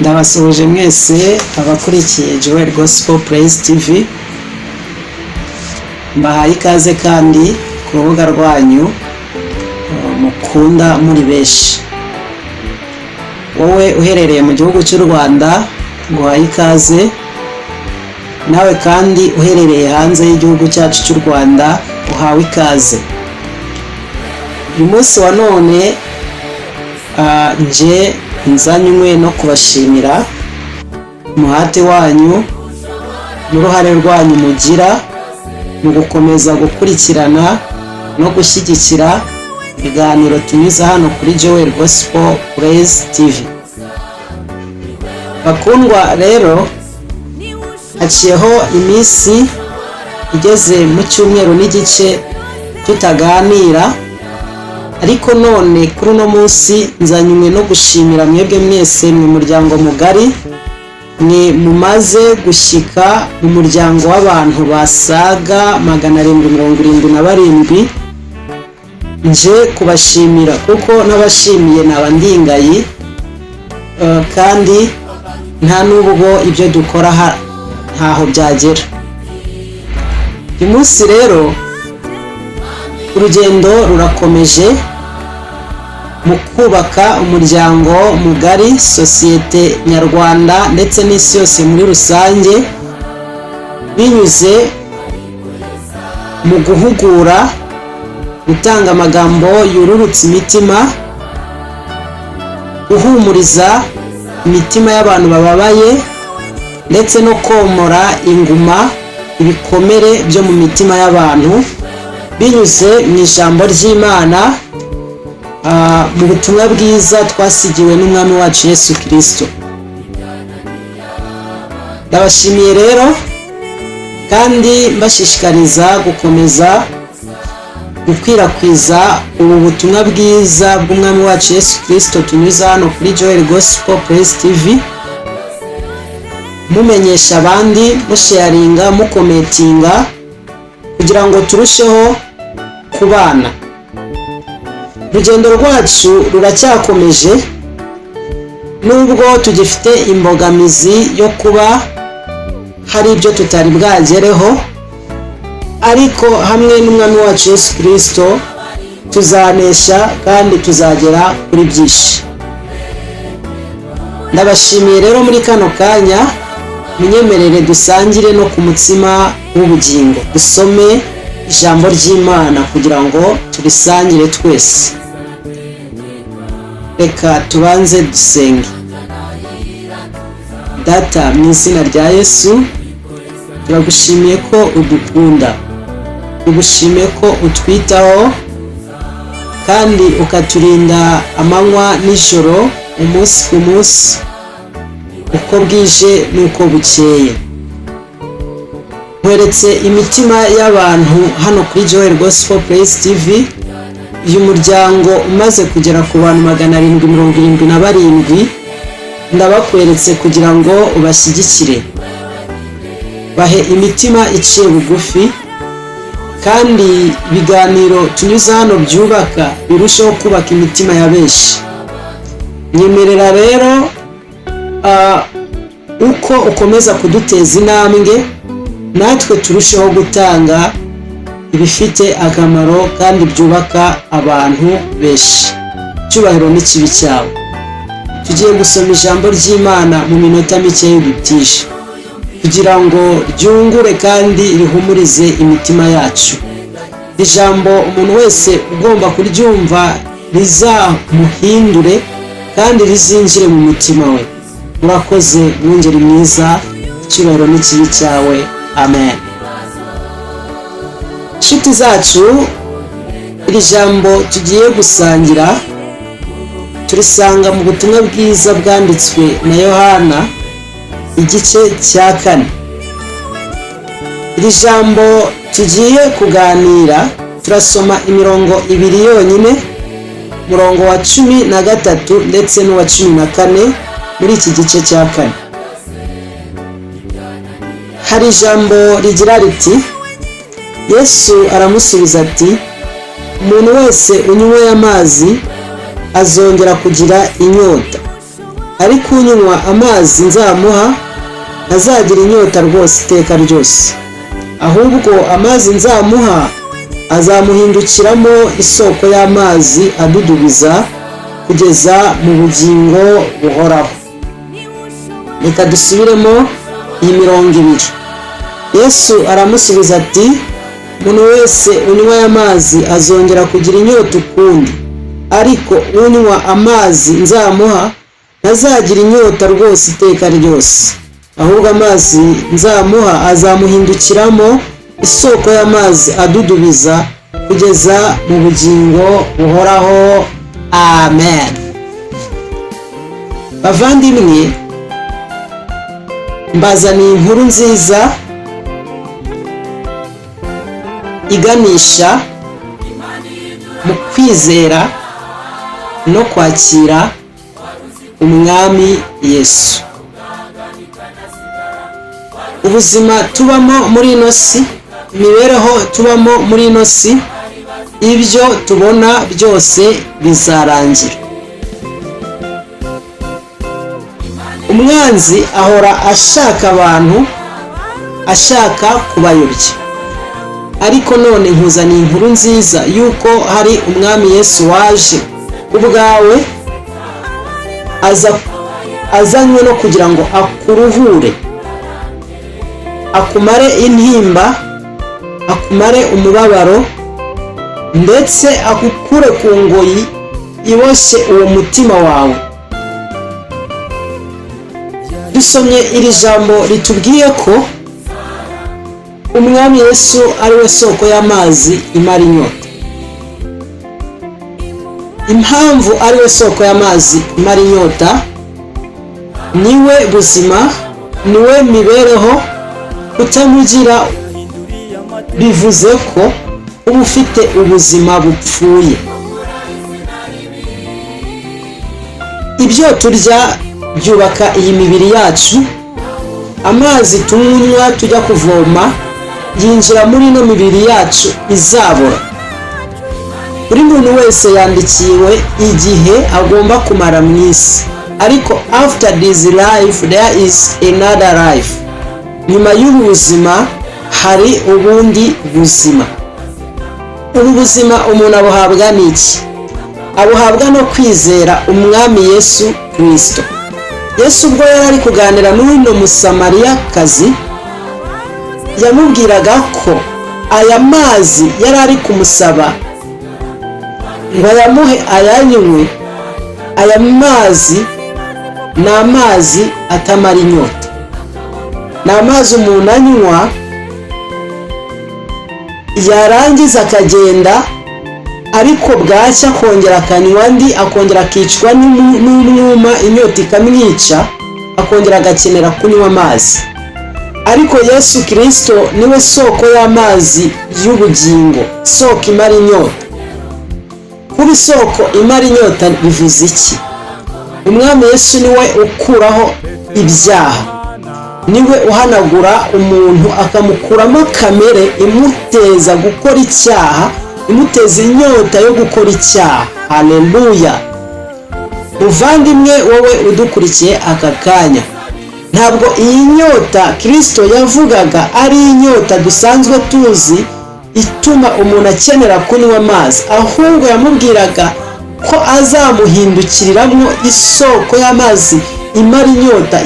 Ndabasuhuje mwese abakurikiye Joel Gospel Praise TV. Mbahaye ikaze kandi ku rubuga rwanyu mukunda muri benshi. Wowe uherereye mu gihugu cy'u Rwanda nguhaye ikaze, nawe kandi uherereye hanze y'igihugu cyacu cy'u Rwanda uhawe ikaze. Uyu munsi wa none nje nzanywe no kubashimira umuhate wanyu n'uruhare rwanyu mugira mu gukomeza gukurikirana no gushyigikira ibiganiro tunyuza hano kuri Joel Gospel Praise TV. Bakundwa rero, haciyeho iminsi igeze mu cyumweru n'igice tutaganira, ariko none kuri uno munsi nzanywe no gushimira mwebwe mwese mu muryango mugari mwe mumaze gushyika mu muryango w'abantu basaga 777. nje kubashimira kuko n'abashimiye n'abandingayi, kandi nta nubwo ibyo dukora ntaho byagera. Uyu munsi rero urugendo rurakomeje mu kubaka umuryango mugari, sosiyete nyarwanda ndetse n'isi yose muri rusange, binyuze mu guhugura, gutanga amagambo yururutsa imitima, guhumuriza imitima y'abantu bababaye ndetse no komora inguma, ibikomere byo mu mitima y'abantu binyuze mu ijambo ry'Imana, mu butumwa bwiza twasigiwe n'umwami wacu Yesu Kristo. Ndabashimiye rero kandi mbashishikariza gukomeza gukwirakwiza ubu butumwa bwiza bw'umwami wacu Yesu Kristo tunyuza hano kuri Joel Gospel Praise TV, mumenyesha abandi, musharinga, mukometinga, kugira ngo turusheho kubana. Urugendo rwacu ruracyakomeje nubwo tugifite imbogamizi yo kuba hari ibyo tutari bwagereho, ariko hamwe n'umwami wacu Yesu Kristo tuzanesha kandi tuzagera kuri byinshi. Ndabashimiye rero muri kano kanya, munyemerere dusangire no ku mutsima w'ubugingo, dusome ijambo ry'Imana kugira ngo turisangire twese. Reka tubanze dusenge. Data, mu izina rya Yesu turagushimiye ko udukunda, tugushimiye ko utwitaho kandi ukaturinda amanywa n'ijoro, umunsi ku munsi, uko bwije n'uko bukeye. Nkweretse imitima y'abantu hano kuri Joel Gospel Praise TV, uyu muryango umaze kugera ku bantu 777. ndabakweretse kugira ngo ubashyigikire, bahe imitima iciye bugufi, kandi ibiganiro tunyuza hano byubaka birushaho kubaka imitima ya benshi. Nyemerera rero uko ukomeza kuduteza intambwe, natwe turusheho gutanga ibifite akamaro kandi byubaka abantu benshi. Cyubahiro n'ikibi cyawe. Tugiye gusoma ijambo ry'Imana mu minota mike y'ubutije, kugira ngo ryungure kandi rihumurize imitima yacu. Ijambo umuntu wese ugomba kuryumva rizamuhindure kandi rizinjire mu mutima we. Urakoze mwungeri mwiza, icyubahiro n'ikibi cyawe. Amen. Nshuti zacu, iri jambo tugiye gusangira turisanga mu butumwa bwiza bwanditswe na Yohana, igice cya 4. Iri jambo tugiye kuganira turasoma imirongo 2 yonyine, murongo wa 13 ndetse n'uwa 14 muri iki gice cya 4. Hari ijambo rigira riti, Yesu aramusubiza ati, umuntu wese unyweye amazi azongera kugira inyota, ariko unywa amazi nzamuha ntazagira inyota rwose iteka ryose, ahubwo amazi nzamuha azamuhindukiramo isoko y'amazi adudubiza kugeza mu bugingo buhoraho. Reka dusubiremo iyi 200. Yesu aramusubiza ati, umuntu wese unywa aya mazi azongera kugira inyota ukundi, ariko unywa amazi nzamuha ntazagira inyota rwose iteka ryose, ahubwo amazi nzamuha azamuhindukiramo isoko y'amazi adudubiza kugeza mu bugingo buhoraho. Amen. Bavandimwe, mbazaniye inkuru nziza iganisha mu kwizera no kwakira umwami Yesu. Ubuzima tubamo muri ino si, imibereho tubamo muri ino si, ibyo tubona byose bizarangira. Umwanzi ahora ashaka abantu, ashaka kubayobya, ariko none nkuzaniye inkuru nziza yuko hari umwami Yesu waje ubwawe, azanywe no kugira ngo akuruhure, akumare intimba, akumare umubabaro, ndetse akukure ku ngoyi iboshye uwo mutima wawe. Dusomye iri jambo ritubwiye ko umwami Yesu ari we soko y'amazi imara inyota. Impamvu ari we soko y'amazi imara inyota, niwe buzima, niwe mibereho. Kutamugira bivuze ko uba ufite ubuzima bupfuye. Ibyo turya byubaka iyi mibiri yacu, amazi tunywa tujya kuvoma yinjira muri ino mibiri yacu izabora. Buri muntu wese yandikiwe igihe agomba kumara mu isi, ariko after this life there is another life. Nyuma y'ubu buzima hari ubundi buzima. Ubu buzima umuntu abuhabwa n'iki? Abuhabwa no kwizera umwami Yesu Kristo. Yesu ubwo yari ari kuganira n'uno musamariyakazi, yamubwiraga ko aya mazi yari ari kumusaba ngo ayamuhe ayanywe. Aya mazi ni amazi atamara inyota, ni amazi umuntu anywa yarangiza akagenda, ariko bwacya akongera akanywa andi, akongera akicwa n'umwuma, inyota ikamwica, akongera agakenera kunywa amazi. Ariko Yesu Kristo niwe soko y'amazi y'ubugingo, soko imara inyota. Kuba isoko imara inyota bivuze iki? Umwami Yesu niwe ukuraho ibyaha, niwe uhanagura umuntu akamukuramo kamere imuteza gukora icyaha, imuteza inyota yo gukora icyaha. Haleluya! Muvandimwe wowe udukurikiye aka kanya, ntabwo iyi nyota Kristo yavugaga ari inyota dusanzwe tuzi ituma umuntu akenera kunywa amazi, ahubwo yamubwiraga ko azamuhindukiriramo isoko y'amazi imara inyota,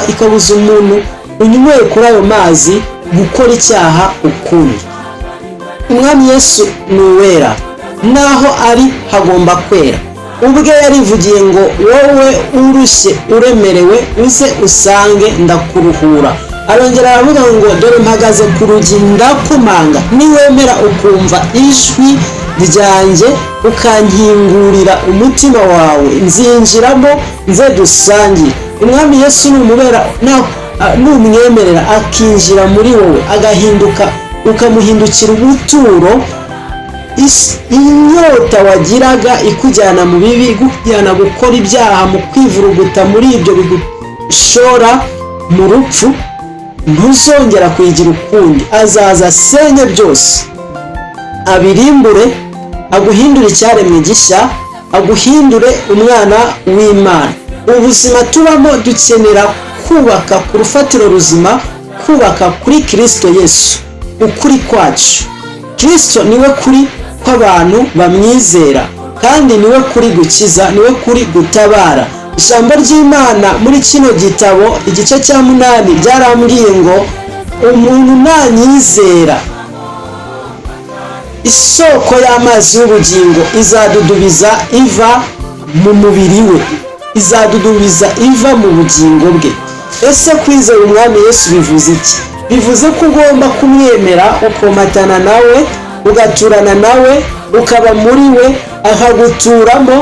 ikabuza umuntu unyweye kuri ayo mazi gukora icyaha ukundi. Umwami Yesu ni uwera, naho ari hagomba kwera. Ubwe yarivugiye ngo wowe urushye uremerewe uze usange ndakuruhura. Arongera aravuga ngo dore mpagaze ku rugi ndakomanga, niwemera ukumva ijwi ryanjye ukankingurira umutima wawe, nzinjiramo nze dusangire. Umwami Yesu numwemerera akinjira muri wowe, agahinduka, ukamuhindukira ubuturo, inyota wagiraga ikujyana mu bibi, ikujyana gukora ibyaha, mu kwivuruguta muri ibyo bigushora mu rupfu, ntuzongera kuyigira ukundi. Azaza asenye byose, abirimbure, aguhindure icyaremwe gishya, aguhindure umwana w'Imana. ubuzima tubamo dukenera kubaka ku rufatiro ruzima, kubaka kuri Kristo Yesu, ukuri kwacu. Kristo niwe kuri kw'abantu bamwizera, kandi niwe kuri gukiza, niwe kuri gutabara. Ijambo ry'Imana muri kino gitabo igice cya 8 byarambwiye ngo umuntu nanyizera, isoko y'amazi y'ubugingo izadudubiza iva mu mubiri we, izadudubiza iva mu bugingo bwe. Ese kwizera umwami Yesu bivuze iki? Bivuze ko ugomba kumwemera, ukomatana nawe, ugaturana nawe, ukaba muri we, akaguturamo.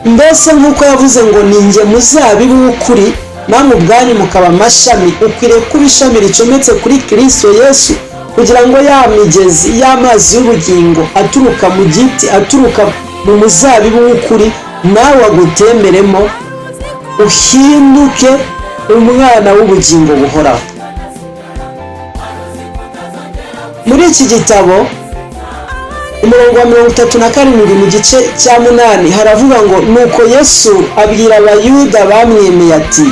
Mbese nk'uko yavuze ngo ninjye muzabibu w'ukuri, namwe ubwanyu mukaba amashami. Ukwiriye kuba ishami ricometse kuri Kristo Yesu, kugira ngo ya migezi y'amazi y'ubugingo aturuka mu giti, aturuka mu muzabibu w'ukuri, nawe agutemeremo, uhinduke umwana w'ubugingo buhoraho. Muri iki gitabo umurongo wa 37 mu gice cya 8 haravuga ngo nuko Yesu abwira abayuda bamwemeye ati,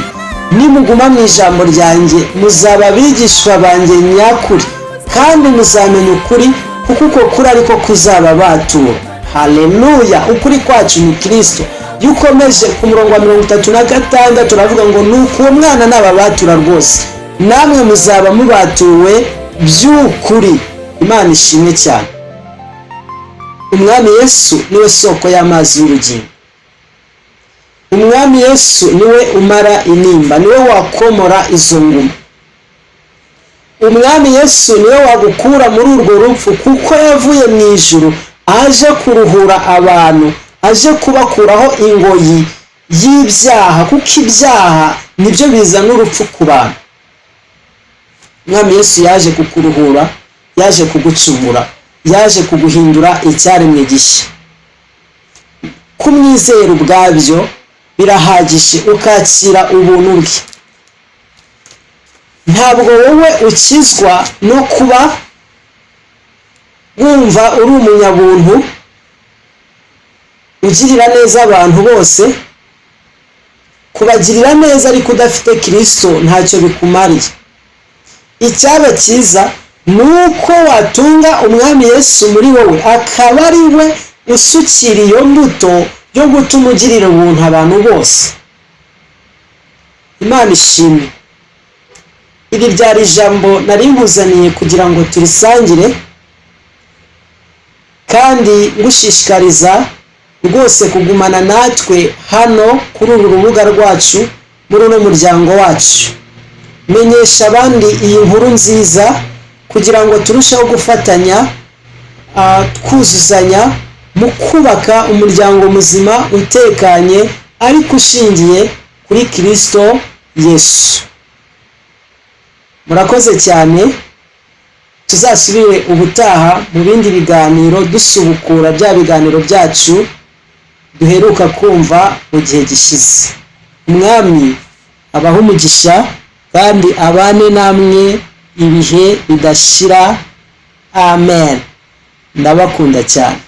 nimuguma mu ijambo ryanjye muzaba abigishwa banjye nyakuri, kandi muzamenya ukuri, kuko uko kuri ariko kuzaba batura. Haleluya! Ukuri kwacu ni Kristo. Iyo ukomeje ku murongo wa 36 turavuga ngo nuko uwo mwana n'ababatura rwose, namwe muzaba mubatuwe by'ukuri. Imana ishimwe cyane. Umwami Yesu niwe soko y'amazi y'ubugingo. Umwami Yesu niwe umara intimba, niwe wakomora izo nguma. Umwami Yesu niwe wagukura muri urwo rupfu, kuko yavuye mu ijuru aje kuruhura abantu, aje kubakuraho ingoyi y'ibyaha, kuko ibyaha nibyo bizana urupfu ku bantu. Umwami Yesu yaje kukuruhura, yaje kugucungura, yaje kuguhindura icyaremwe gishya. Kumwizera ubwabyo birahagije, ukakira ubuntu bwe. Ntabwo wowe ukizwa no kuba wumva uri umunyabuntu, ugirira neza abantu bose. Kubagirira neza ariko udafite Kristo ntacyo bikumariye. Icyaba cyiza nuko watunga umwami Yesu muri wowe, akaba ari we usukira iyo mbuto yo gutuma ugirira ubuntu abantu bose. Imana ishimwe. Iri ryari ijambo nari nkuzaniye kugira ngo turisangire, kandi ngushishikariza rwose kugumana natwe hano kuri uru rubuga rwacu, muri uno muryango wacu. Menyesha abandi iyi nkuru nziza kugira ngo turusheho gufatanya, twuzuzanya mu kubaka umuryango muzima utekanye, ariko ushingiye kuri Kristo Yesu. Murakoze cyane. Tuzasubire ubutaha mu bindi biganiro, dusubukura bya biganiro byacu duheruka kumva mu gihe gishize. Umwami abaho umugisha kandi abane namwe ibihe bidashira. Amen. Ndabakunda cyane.